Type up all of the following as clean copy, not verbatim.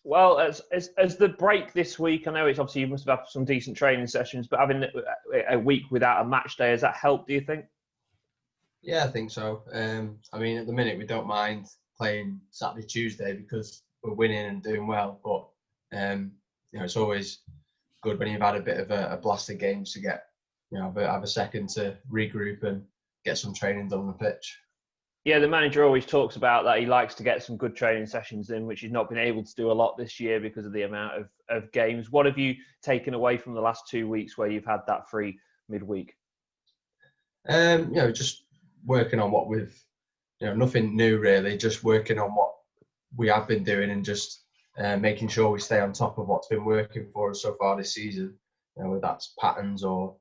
Well, as the break this week, I know it's obviously you must have had some decent training sessions, but having a week without a match day, has that helped, do you think? Yeah, I think so. I mean, at the minute we don't mind playing Saturday, Tuesday because we're winning and doing well. But it's always good when you've had a bit of a blast of games to get, have a second to regroup and get some training done on the pitch. Yeah, the manager always talks about that. He likes to get some good training sessions in, which he's not been able to do a lot this year because of the amount of games. What have you taken away from the last 2 weeks where you've had that free midweek? Just working on what we've, nothing new really, just working on what we have been doing and just making sure we stay on top of what's been working for us so far this season. Whether that's patterns or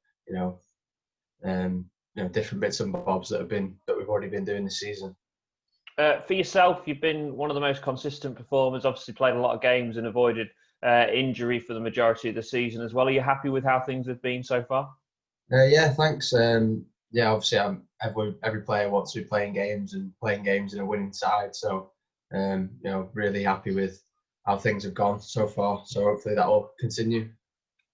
different bits and bobs that we've already been doing this season. For yourself, you've been one of the most consistent performers. Obviously, played a lot of games and avoided injury for the majority of the season as well. Are you happy with how things have been so far? Yeah, thanks. Obviously, every player wants to be playing games and playing games in a winning side. So, really happy with how things have gone so far. So hopefully that will continue.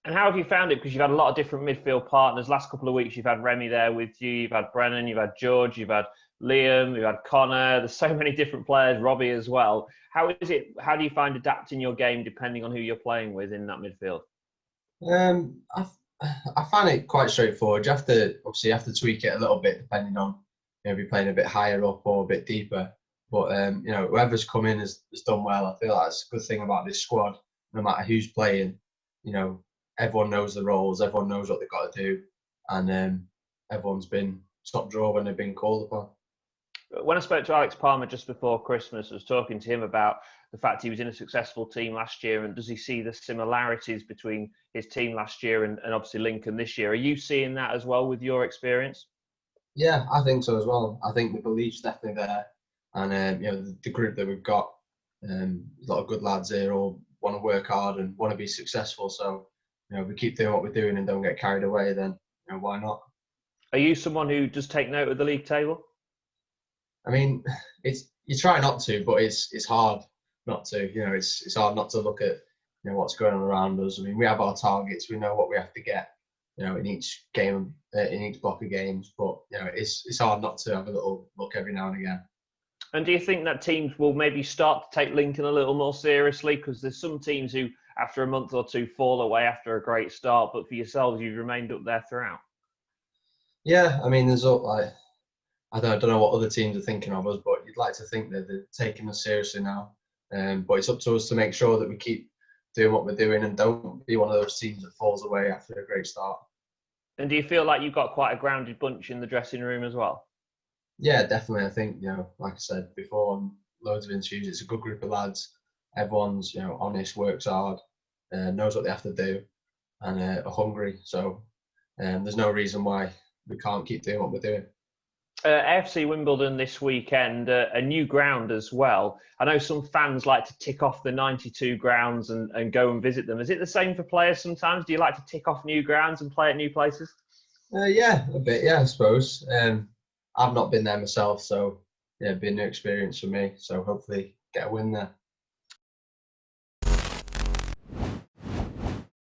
And how have you found it? Because you've had a lot of different midfield partners. Last couple of weeks, you've had Remy there with you. You've had Brennan. You've had George. You've had Liam. You've had Connor. There's so many different players. Robbie as well. How is it? How do you find adapting your game depending on who you're playing with in that midfield? I find it quite straightforward. You have to tweak it a little bit depending on if you're playing a bit higher up or a bit deeper. But whoever's come in has done well. I feel that's a good thing about this squad. No matter who's playing, everyone knows the roles. Everyone knows what they've got to do, and everyone's been top drawer when they've been called upon. When I spoke to Alex Palmer just before Christmas, I was talking to him about the fact he was in a successful team last year, and does he see the similarities between his team last year and obviously Lincoln this year? Are you seeing that as well with your experience? Yeah, I think so as well. I think the belief's definitely there, and the group that we've got, a lot of good lads here all want to work hard and want to be successful. So if we keep doing what we're doing and don't get carried away, then why not? Are you someone who does take note of the league table? I mean, you try not to, but it's hard not to. It's hard not to look at what's going on around us. I mean, we have our targets. We know what we have to get. In each game, in each block of games. But it's hard not to have a little look every now and again. And do you think that teams will maybe start to take Lincoln a little more seriously? Because there's some teams who, after a month or two, fall away after a great start. But for yourselves, you've remained up there throughout. Yeah, I mean, there's I don't know what other teams are thinking of us, but you'd like to think that they're taking us seriously now. But it's up to us to make sure that we keep doing what we're doing and don't be one of those teams that falls away after a great start. And do you feel like you've got quite a grounded bunch in the dressing room as well? Yeah, definitely. I think, like I said before on loads of interviews, it's a good group of lads. Everyone's, honest, works hard, knows what they have to do, and are hungry. So there's no reason why we can't keep doing what we're doing. AFC Wimbledon this weekend, a new ground as well. I know some fans like to tick off the 92 grounds and go and visit them. Is it the same for players sometimes? Do you like to tick off new grounds and play at new places? Yeah, a bit, yeah, I suppose. I've not been there myself, so yeah, it'd be a new experience for me. So hopefully get a win there.